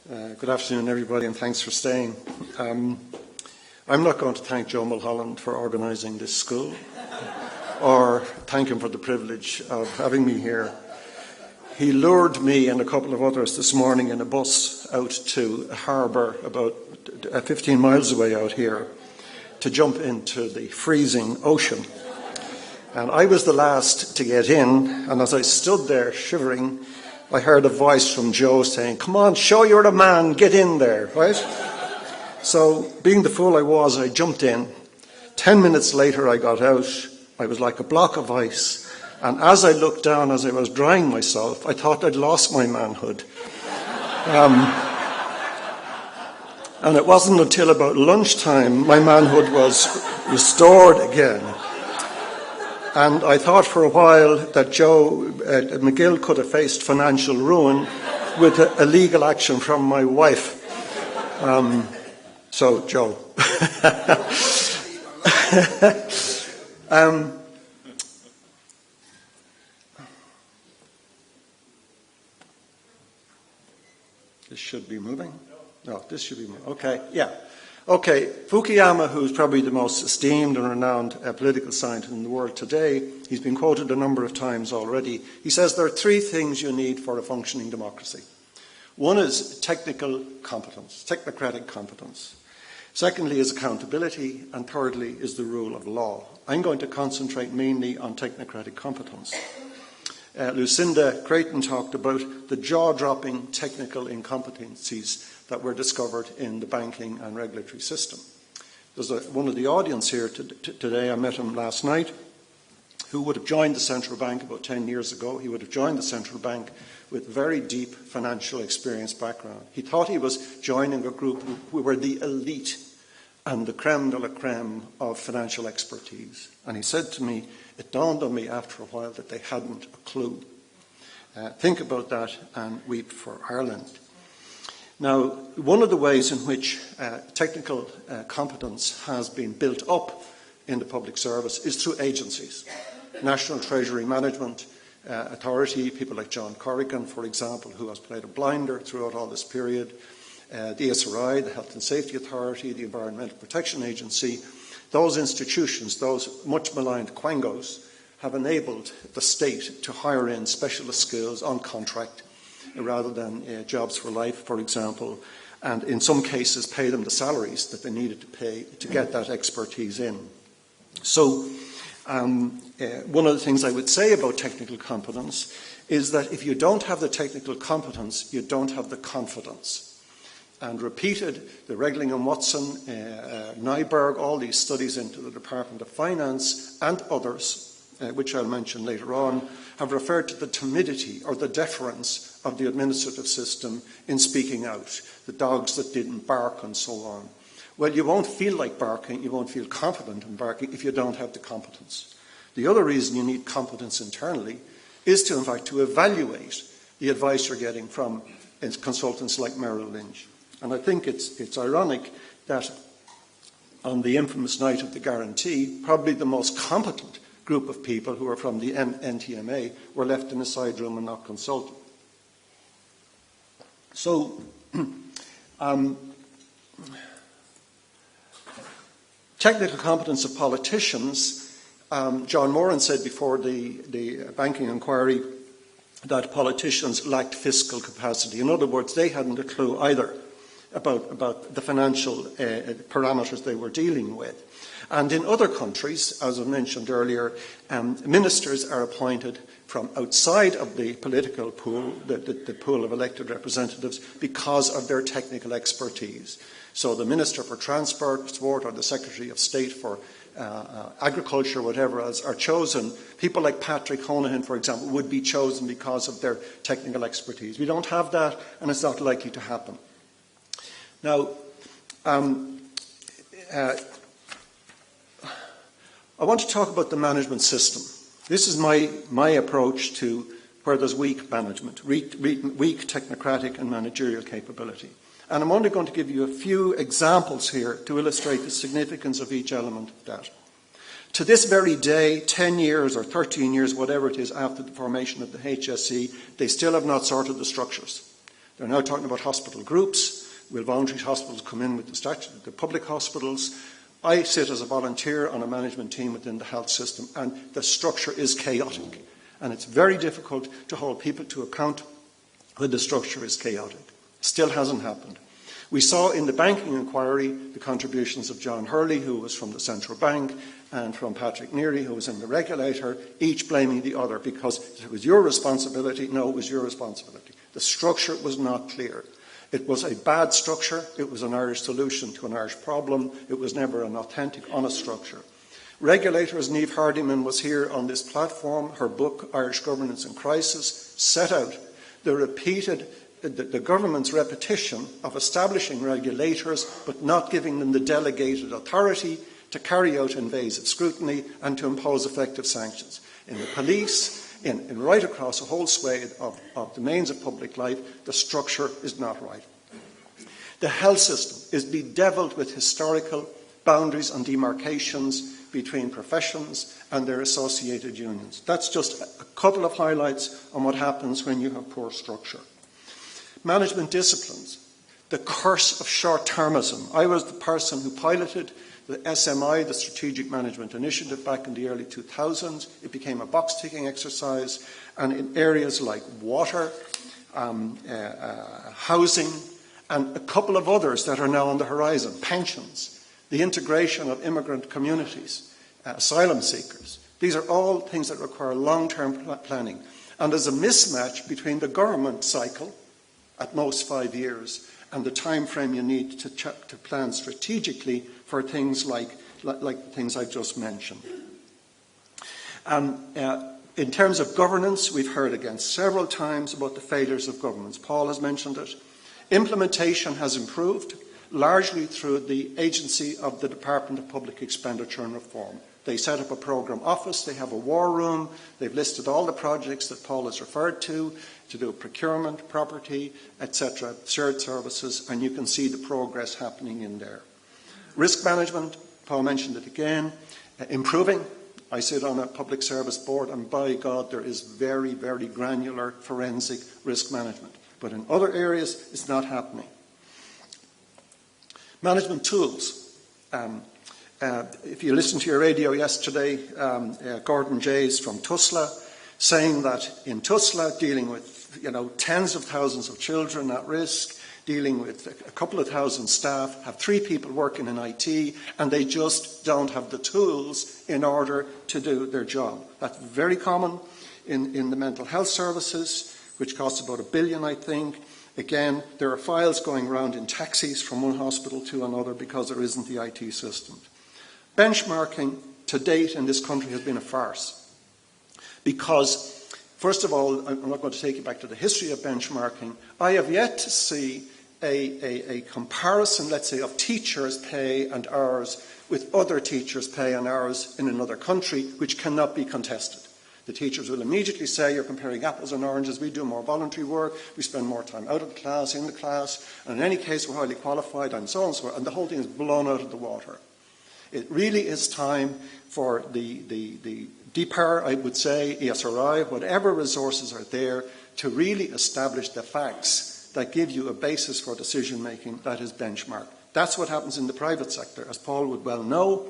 Good afternoon, everybody, and thanks for staying. I'm not going to thank Joe Mulholland for organising this school or thank him for the privilege of having me here. He lured me and a couple of others this morning in a bus out to a harbour about 15 miles away out here to jump into the freezing ocean. And I was the last to get in, and as I stood there shivering, I heard a voice from Joe saying, "Come on, show you're a man, get in there," right? So, being the fool I was, I jumped in. 10 minutes later I got out. I was like a block of ice. And as I looked down, as I was drying myself, I thought I'd lost my manhood. And it wasn't until about lunchtime my manhood was restored again. And I thought for a while that Joe MacGill could have faced financial ruin with a legal action from my wife. So, Joe. This should be moving? No, this should be moving. Okay, yeah. Okay, Fukuyama, who's probably the most esteemed and renowned political scientist in the world today, he's been quoted a number of times already. He says there are three things you need for a functioning democracy. One is technical competence, technocratic competence. Secondly is accountability, and thirdly is the rule of law. I'm going to concentrate mainly on technocratic competence. Lucinda Creighton talked about the jaw-dropping technical incompetencies that were discovered in the banking and regulatory system. There's one of the audience here today, I met him last night, who would have joined the central bank about 10 years ago. He would have joined the central bank with very deep financial experience background. He thought he was joining a group who were the elite and the creme de la creme of financial expertise. And he said to me, it dawned on me after a while that they hadn't a clue. Think about that and weep for Ireland. Now, one of the ways in which technical competence has been built up in the public service is through agencies. National Treasury Management Authority, people like John Corrigan, for example, who has played a blinder throughout all this period, the SRI, the Health and Safety Authority, the Environmental Protection Agency. Those institutions, those much maligned quangos, have enabled the state to hire in specialist skills on contract rather than jobs for life, for example, and in some cases pay them the salaries that they needed to pay to get that expertise in. So one of the things I would say about technical competence is that if you don't have the technical competence, you don't have the confidence. And repeated, the Regling and Watson, Nyberg, all these studies into the Department of Finance and others, which I'll mention later on, have referred to the timidity or the deference of the administrative system in speaking out, the dogs that didn't bark and so on. Well, you won't feel like barking, you won't feel confident in barking if you don't have the competence. The other reason you need competence internally is to, in fact, to evaluate the advice you're getting from consultants like Merrill Lynch. And I think it's ironic that on the infamous night of the guarantee, probably the most competent group of people who are from the NTMA were left in a side room and not consulted. So, technical competence of politicians, John Moran said before the banking inquiry that politicians lacked fiscal capacity. In other words, they hadn't a clue either about the financial parameters they were dealing with. And in other countries, as I mentioned earlier, ministers are appointed from outside of the political pool, the pool of elected representatives, because of their technical expertise. So the Minister for Transport or the Secretary of State for Agriculture, whatever else, are chosen. People like Patrick Honohan, for example, would be chosen because of their technical expertise. We don't have that, and it's not likely to happen. Now, I want to talk about the management system. This is my approach to where there's weak management, weak technocratic and managerial capability. And I'm only going to give you a few examples here to illustrate the significance of each element of that. To this very day, 10 years or 13 years, whatever it is, after the formation of the HSE, they still have not sorted the structures. They're now talking about hospital groups. Will voluntary hospitals come in with the public hospitals? I sit as a volunteer on a management team within the health system, and the structure is chaotic. And it's very difficult to hold people to account when the structure is chaotic. Still hasn't happened. We saw in the banking inquiry the contributions of John Hurley, who was from the central bank, and from Patrick Neary, who was in the regulator, each blaming the other because it was your responsibility. No, it was your responsibility. The structure was not clear. It was a bad structure. It was an Irish solution to an Irish problem. It was never an authentic, honest structure. Regulators, Niamh Hardiman was here on this platform. Her book, Irish Governance in Crisis, set out the government's repetition of establishing regulators but not giving them the delegated authority to carry out invasive scrutiny and to impose effective sanctions. In the police, in right across a whole swathe of domains of public life, the structure is not right. The health system is bedevilled with historical boundaries and demarcations between professions and their associated unions. That's just a couple of highlights on what happens when you have poor structure. Management disciplines, the curse of short-termism. I was the person who piloted the SMI, the Strategic Management Initiative, back in the early 2000s. It became a box-ticking exercise, and in areas like water, housing, and a couple of others that are now on the horizon, pensions, the integration of immigrant communities, asylum seekers. These are all things that require long-term planning. And there's a mismatch between the government cycle, at most 5 years, and the time frame you need to plan strategically for things like the things I just mentioned. In terms of governance, we've heard again several times about the failures of governments. Paul has mentioned it. Implementation has improved, largely through the agency of the Department of Public Expenditure and Reform. They set up a programme office, they have a war room, they've listed all the projects that Paul has referred to do procurement, property, etc., shared services, and you can see the progress happening in there. Risk management, Paul mentioned it again, improving. I sit on a public service board, and by God, there is very, very granular forensic risk management. But in other areas, it's not happening. Management tools. If you listened to your radio yesterday, Gordon Jays from TUSLA saying that in TUSLA, dealing with tens of thousands of children at risk, dealing with a couple of thousand staff, have 3 people working in IT, and they just don't have the tools in order to do their job. That's very common in the mental health services, which costs about $1 billion, I think. Again, there are files going around in taxis from one hospital to another because there isn't the IT system. Benchmarking to date in this country has been a farce. Because, first of all, I'm not going to take you back to the history of benchmarking. I have yet to see a comparison, let's say, of teachers' pay and hours with other teachers' pay and hours in another country, which cannot be contested. The teachers will immediately say, you're comparing apples and oranges, we do more voluntary work, we spend more time out of the class, in the class, and in any case we're highly qualified, and so on and so forth, and the whole thing is blown out of the water. It really is time for the DPAR, I would say, ESRI, whatever resources are there, to really establish the facts that give you a basis for decision making that is benchmarked. That's what happens in the private sector, as Paul would well know,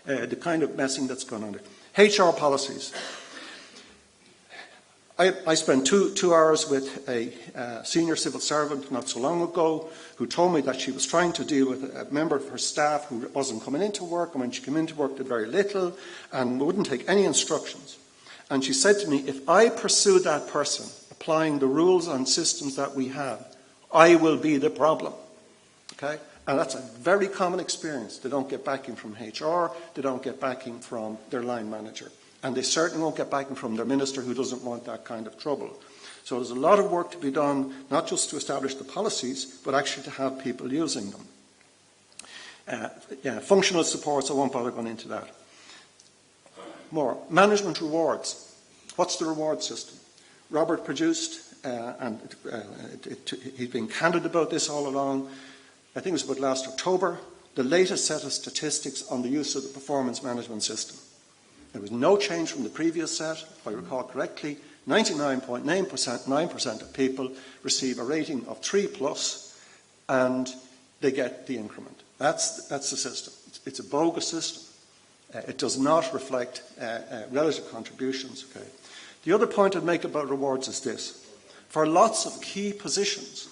the kind of messing that's gone on there. HR policies. I spent two hours with a senior civil servant not so long ago who told me that she was trying to deal with a member of her staff who wasn't coming into work, and when she came into work did very little and wouldn't take any instructions. And she said to me, if I pursue that person applying the rules and systems that we have, I will be the problem. Okay? And that's a very common experience. They don't get backing from HR, they don't get backing from their line manager. And they certainly won't get backing from their minister who doesn't want that kind of trouble. So there's a lot of work to be done, not just to establish the policies, but actually to have people using them. Functional supports, I won't bother going into that. More. Management rewards. What's the reward system? Robert produced, and he's been candid about this all along, I think it was about last October, the latest set of statistics on the use of the performance management system. There was no change from the previous set, if I recall correctly. 99.9% of people receive a rating of 3+, and they get the increment. That's the system. It's a bogus system. It does not reflect relative contributions. Okay. The other point I'd make about rewards is this. For lots of key positions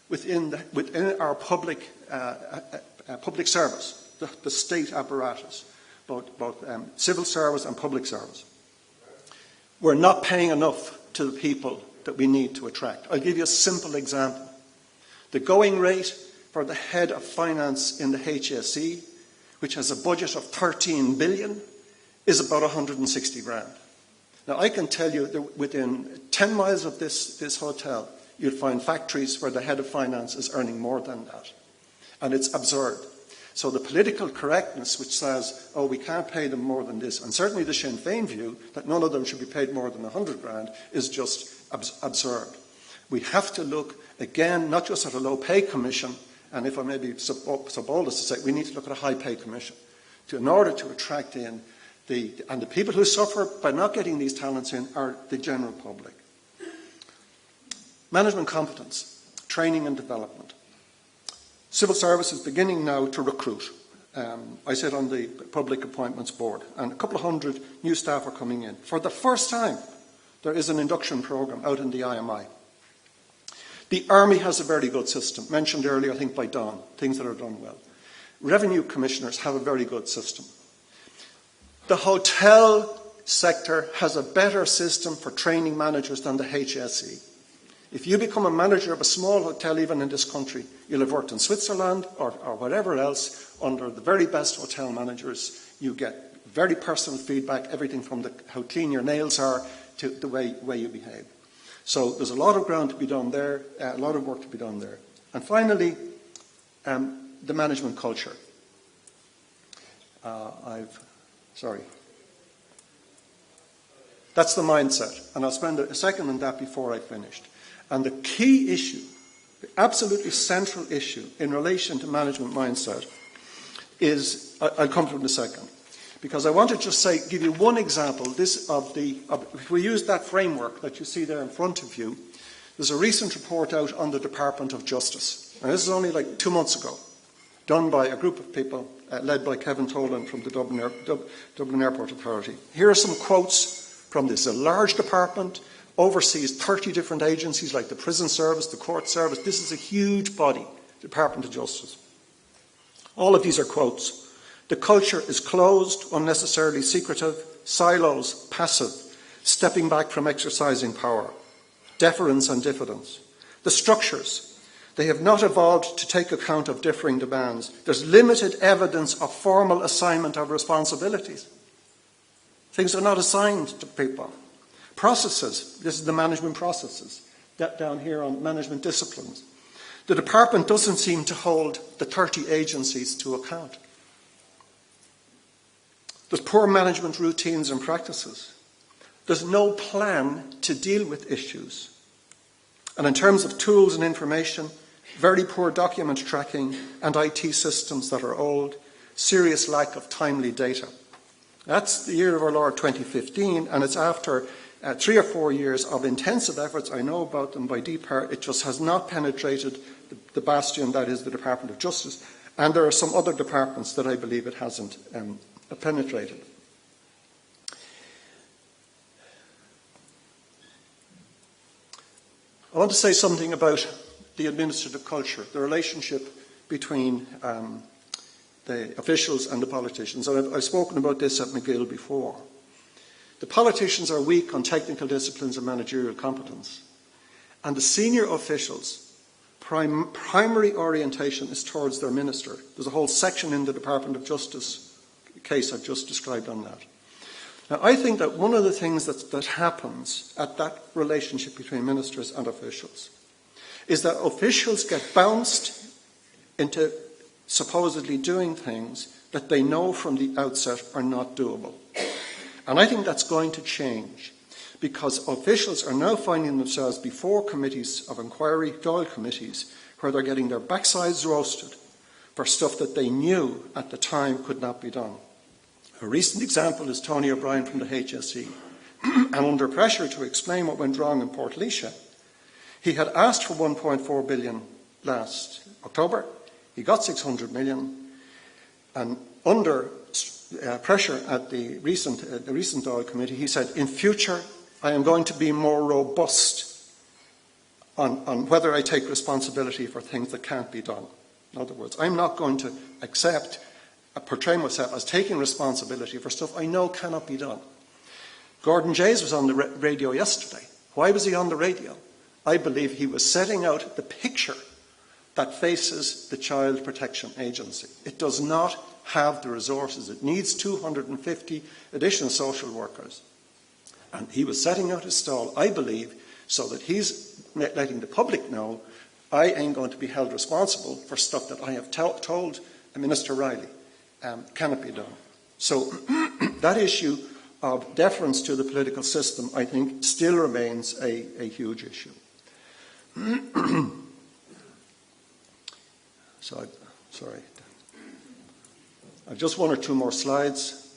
within our public service, the state apparatus, both civil service and public service, we're not paying enough to the people that we need to attract. I'll give you a simple example. The going rate for the head of finance in the HSE, which has a budget of 13 billion, is about 160 grand. Now, I can tell you that within 10 miles of this hotel, you'll find factories where the head of finance is earning more than that. And it's absurd. So the political correctness which says, oh, we can't pay them more than this, and certainly the Sinn Féin view that none of them should be paid more than 100 grand, is just absurd. We have to look, again, not just at a low pay commission, and if I may be so bold as to say, we need to look at a high pay commission in order to attract in the people who suffer by not getting these talents in are the general public. Management competence, training and development. Civil service is beginning now to recruit. I sit on the Public Appointments Board, and a couple of hundred new staff are coming in. For the first time, there is an induction programme out in the IMI. The Army has a very good system, mentioned earlier, I think, by Don, things that are done well. Revenue commissioners have a very good system. The hotel sector has a better system for training managers than the HSE. If you become a manager of a small hotel, even in this country, you'll have worked in Switzerland or whatever else under the very best hotel managers. You get very personal feedback, everything from how clean your nails are to the way you behave. So there's a lot of ground to be done there, a lot of work to be done there. And finally, the management culture. That's the mindset, and I'll spend a second on that before I finished. And the key issue, the absolutely central issue in relation to management mindset is, I'll come to it in a second, because I want to just give you one example. If we use that framework that you see there in front of you, there's a recent report out on the Department of Justice, and this is only like 2 months ago, done by a group of people led by Kevin Tolan from the Dublin Airport Authority. Here are some quotes from this. A large department, oversees 30 different agencies like the prison service, the court service. This is a huge body, Department of Justice. All of these are quotes. The culture is closed, unnecessarily secretive, silos, passive, stepping back from exercising power, deference and diffidence. The structures, they have not evolved to take account of differing demands. There's limited evidence of formal assignment of responsibilities. Things are not assigned to people. Processes, this is the management processes, that down here on management disciplines. The department doesn't seem to hold the 30 agencies to account. There's poor management routines and practices. There's no plan to deal with issues. And in terms of tools and information, very poor document tracking and IT systems that are old, serious lack of timely data. That's the year of our Lord 2015, and it's after 3 or 4 years of intensive efforts. I know about them by DPAR. It just has not penetrated the bastion that is the Department of Justice. And there are some other departments that I believe it hasn't penetrated. I want to say something about the administrative culture, the relationship between the officials and the politicians. And I've spoken about this at MacGill before. The politicians are weak on technical disciplines and managerial competence. And the senior officials' primary orientation is towards their minister. There's a whole section in the Department of Justice case I've just described on that. Now, I think that one of the things that happens at that relationship between ministers and officials is that officials get bounced into supposedly doing things that they know from the outset are not doable. And I think that's going to change, because officials are now finding themselves before committees of inquiry, Dáil committees, where they're getting their backsides roasted for stuff that they knew at the time could not be done. A recent example is Tony O'Brien from the HSE. and under pressure to explain what went wrong in Portlaoise, he had asked for 1.4 billion last October. He got 600 million, and under pressure at the recent Dáil committee, he said, in future, I am going to be more robust on whether I take responsibility for things that can't be done. In other words, I'm not going to portray myself as taking responsibility for stuff I know cannot be done. Gordon Jays was on the radio yesterday. Why was he on the radio? I believe he was setting out the picture that faces the Child Protection Agency. It does not have the resources. It needs 250 additional social workers. And he was setting out his stall, I believe, so that he's letting the public know I ain't going to be held responsible for stuff that I have told Minister Riley cannot be done. So that issue of deference to the political system, I think, still remains a huge issue. Sorry. I've just one or two more slides.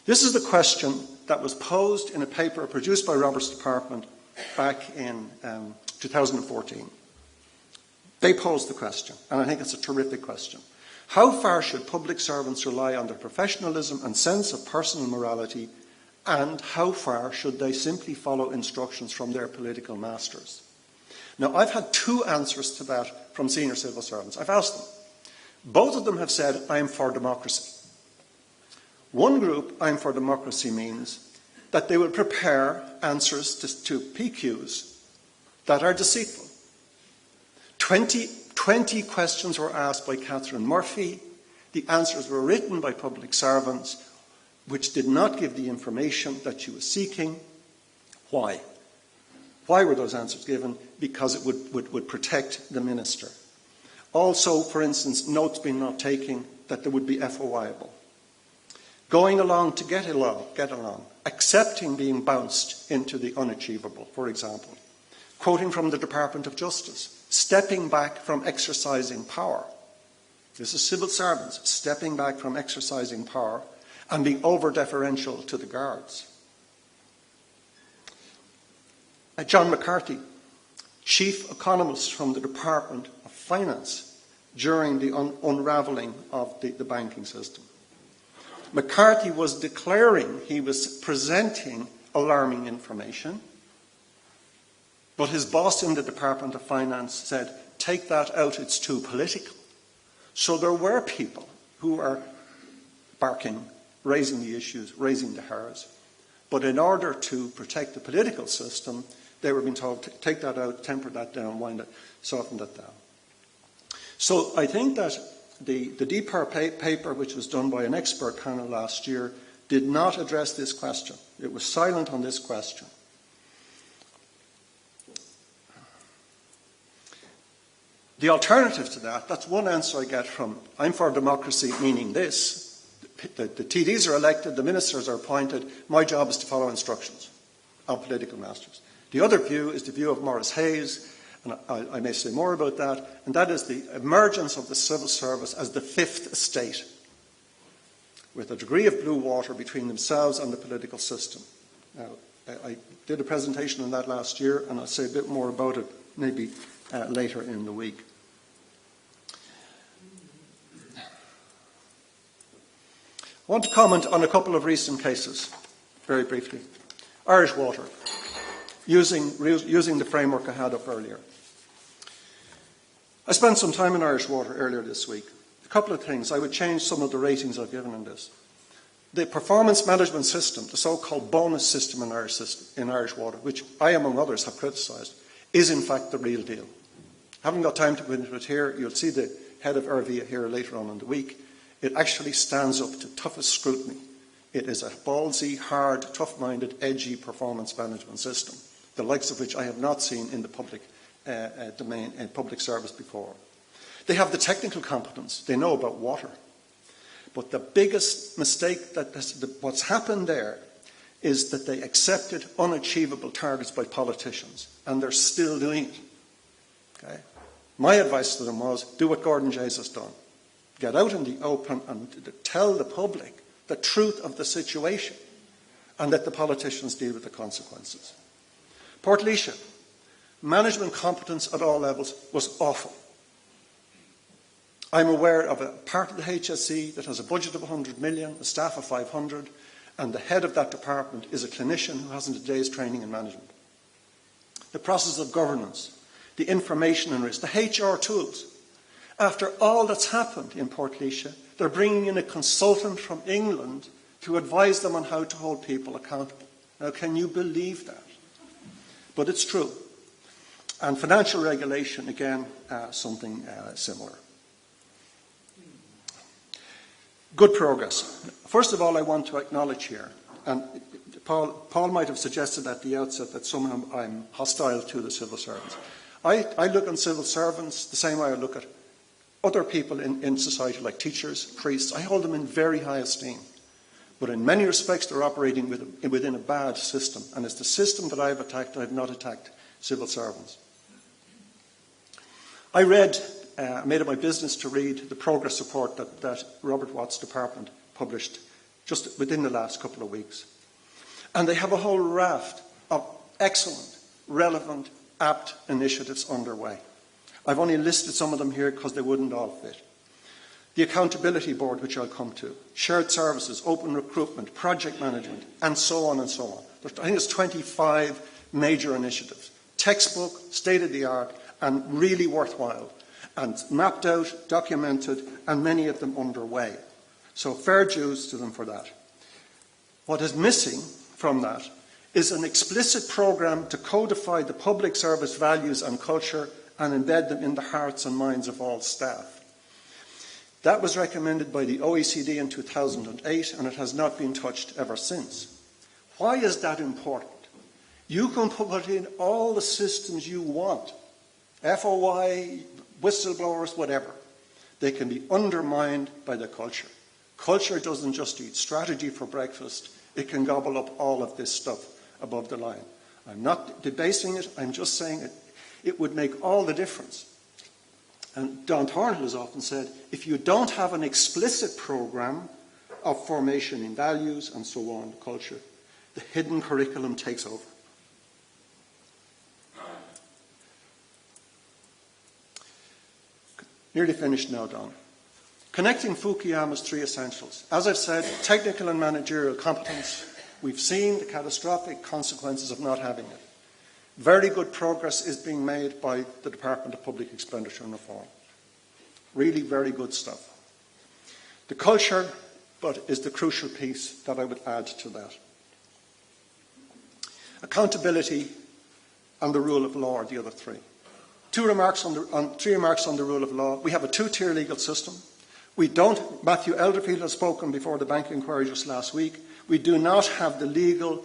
This is the question that was posed in a paper produced by Robert's Department back in 2014. They posed the question, and I think it's a terrific question. How far should public servants rely on their professionalism and sense of personal morality, and how far should they simply follow instructions from their political masters? Now, I've had two answers to that from senior civil servants. I've asked them. Both of them have said, I'm for democracy. One group, I'm for democracy, means that they will prepare answers to PQs that are deceitful. 20 questions were asked by Catherine Murphy. The answers were written by public servants, which did not give the information that she was seeking. Why? Why were those answers given? Because it would protect the minister. Also, for instance, notes being not taken that there would be FOIable. Going along to get along, accepting being bounced into the unachievable, for example. Quoting from the Department of Justice, stepping back from exercising power. This is civil servants stepping back from exercising power and being over-deferential to the guards. John McCarthy, chief economist from the Department of Finance during the unravelling of the banking system. McCarthy was declaring he was presenting alarming information, but his boss in the Department of Finance said, take that out, it's too political. So there were people who were barking, raising the issues, raising the hairs. But in order to protect the political system, they were being told, take that out, temper that down, soften that down. So I think that the DPER paper, which was done by an expert panel last year, did not address this question. It was silent on this question. The alternative to that, that's one answer I get from, I'm for democracy, meaning this. The TDs are elected, the ministers are appointed, my job is to follow instructions of political masters. The other view is the view of Maurice Hayes, and I may say more about that, and that is the emergence of the civil service as the fifth estate, with a degree of blue water between themselves and the political system. Now, I did a presentation on that last year, and I'll say a bit more about it maybe later in the week. I want to comment on a couple of recent cases, very briefly. Irish Water, using the framework I had up earlier. I spent some time in Irish Water earlier this week. A couple of things. I would change some of the ratings I've given in this. The performance management system, the so-called bonus system in Irish Water, which I, among others, have criticised, is in fact the real deal. I haven't got time to go into it here. You'll see the head of RV here later on in the week. It actually stands up to toughest scrutiny. It is a ballsy, hard, tough-minded, edgy performance management system, the likes of which I have not seen in the public domain and public service before. They have the technical competence. They know about water. But the biggest mistake, what's happened there, is that they accepted unachievable targets by politicians, and they're still doing it. Okay? My advice to them was, do what Gordon Jays has done. Get out in the open and tell the public the truth of the situation. and let the politicians deal with the consequences. Portlaoise, management competence at all levels was awful. I'm aware of a part of the HSE that has a budget of 100 million, a staff of 500, and the head of that department is a clinician who hasn't a day's training in management. The process of governance, the information and risk, the HR tools. After all that's happened in Portlaoise, they're bringing in a consultant from England to advise them on how to hold people accountable. Now, can you believe that? But it's true. And financial regulation, again, something similar. Good progress. First of all, I want to acknowledge here, and Paul might have suggested at the outset that somehow I'm hostile to the civil servants. I look on civil servants the same way I look at other people in society, like teachers, priests. I hold them in very high esteem. But in many respects, they're operating within a bad system. And it's the system that I've attacked. I've not attacked civil servants. I made it my business to read the progress report that Robert Watt's department published just within the last couple of weeks. And they have a whole raft of excellent, relevant, apt initiatives underway. I've only listed some of them here because they wouldn't all fit. The Accountability Board, which I'll come to, shared services, open recruitment, project management, and so on and so on. I think it's 25 major initiatives. Textbook, state-of-the-art, and really worthwhile. And mapped out, documented, and many of them underway. So fair dues to them for that. What is missing from that is an explicit programme to codify the public service values and culture and embed them in the hearts and minds of all staff. That was recommended by the OECD in 2008, and it has not been touched ever since. Why is that important? You can put in all the systems you want, FOI, whistleblowers, whatever. They can be undermined by the culture. Culture doesn't just eat strategy for breakfast. It can gobble up all of this stuff above the line. I'm not debasing it. I'm just saying it would make all the difference. And Don Thornhill has often said, if you don't have an explicit programme of formation in values and so on, culture, the hidden curriculum takes over. Nearly finished now, Don. Connecting Fukuyama's three essentials. As I've said, technical and managerial competence. We've seen the catastrophic consequences of not having it. Very good progress is being made by the Department of Public Expenditure and Reform. Really very good stuff. The culture, but is the crucial piece that I would add to that. Accountability and the rule of law are the other three. Three remarks on the rule of law. We have a two-tier legal system. We don't, Matthew Elderfield has spoken before the bank inquiry just last week. We do not have the legal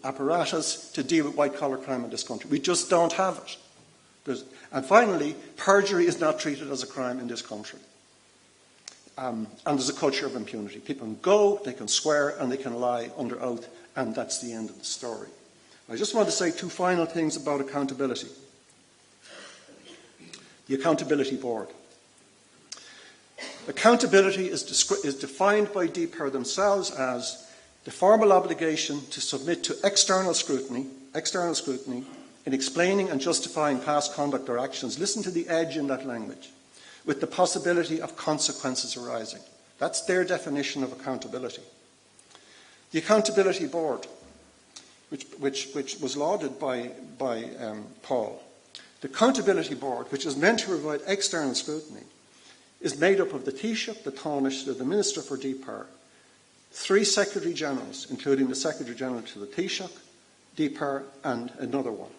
apparatus to deal with white-collar crime in this country. We just don't have it. And finally, perjury is not treated as a crime in this country. And there's a culture of impunity. People can go, they can swear, and they can lie under oath, and that's the end of the story. I just want to say two final things about accountability. The Accountability Board. Accountability is defined by DPER themselves as the formal obligation to submit to external scrutiny in explaining and justifying past conduct or actions. Listen to the edge in that language, with the possibility of consequences arising. That's their definition of accountability. The Accountability Board, which was lauded by Paul. The Accountability Board, which is meant to provide external scrutiny, is made up of the Taoiseach, the Taoiseach, the Minister for DPER, three Secretary Generals, including the Secretary General to the Taoiseach, DPER, and another one,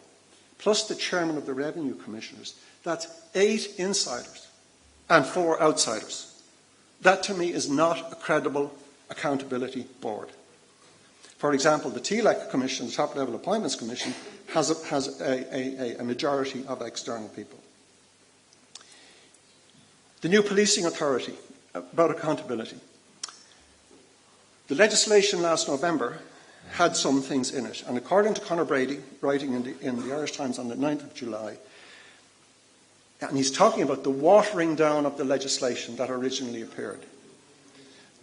plus the Chairman of the Revenue Commissioners. That's 8 insiders and 4 outsiders. That, to me, is not a credible accountability board. For example, the TLAC Commission, the Top Level Appointments Commission, has a majority of external people. The new policing authority, about accountability. The legislation last November had some things in it, and according to Conor Brady, writing in the Irish Times on the 9th of July, and he's talking about the watering down of the legislation that originally appeared,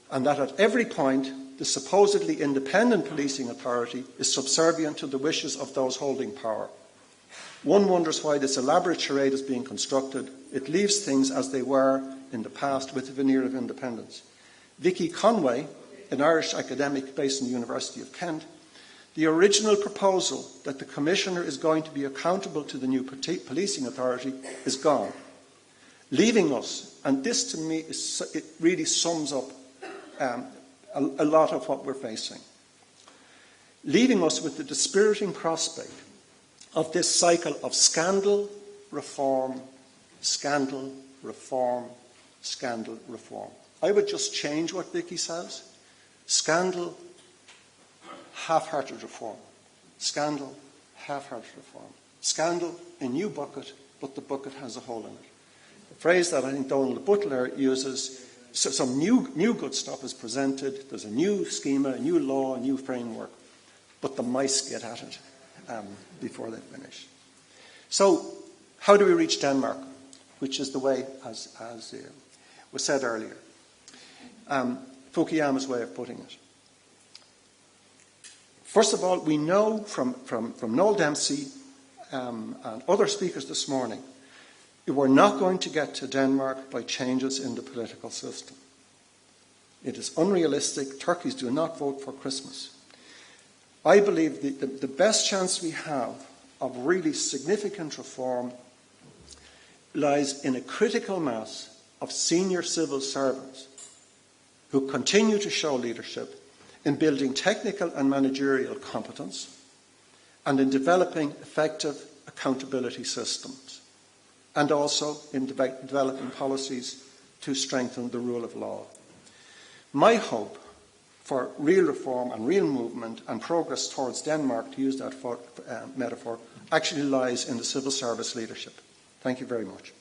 and that at every point the supposedly independent policing authority is subservient to the wishes of those holding power. One wonders why this elaborate charade is being constructed. It leaves things as they were in the past with a veneer of independence. Vicky Conway, an Irish academic based in the University of Kent, the original proposal that the Commissioner is going to be accountable to the new policing authority is gone, leaving us, and this to me it really sums up a lot of what we're facing, leaving us with the dispiriting prospect of this cycle of scandal, reform, scandal, reform, scandal, reform. I would just change what Vicky says. Scandal, half-hearted reform. Scandal, half-hearted reform. Scandal, a new bucket, but the bucket has a hole in it. A phrase that I think Donald Butler uses, so some new good stuff is presented, there's a new schema, a new law, a new framework, but the mice get at it before they finish. So, how do we reach Denmark? Which is the way, as was said earlier. Fukuyama's way of putting it. First of all, we know from Noel Dempsey and other speakers this morning, we're not going to get to Denmark by changes in the political system. It is unrealistic. Turkeys do not vote for Christmas. I believe the best chance we have of really significant reform lies in a critical mass of senior civil servants who continue to show leadership in building technical and managerial competence and in developing effective accountability systems, and also in developing policies to strengthen the rule of law. My hope for real reform and real movement and progress towards Denmark, to use that metaphor, actually lies in the civil service leadership. Thank you very much.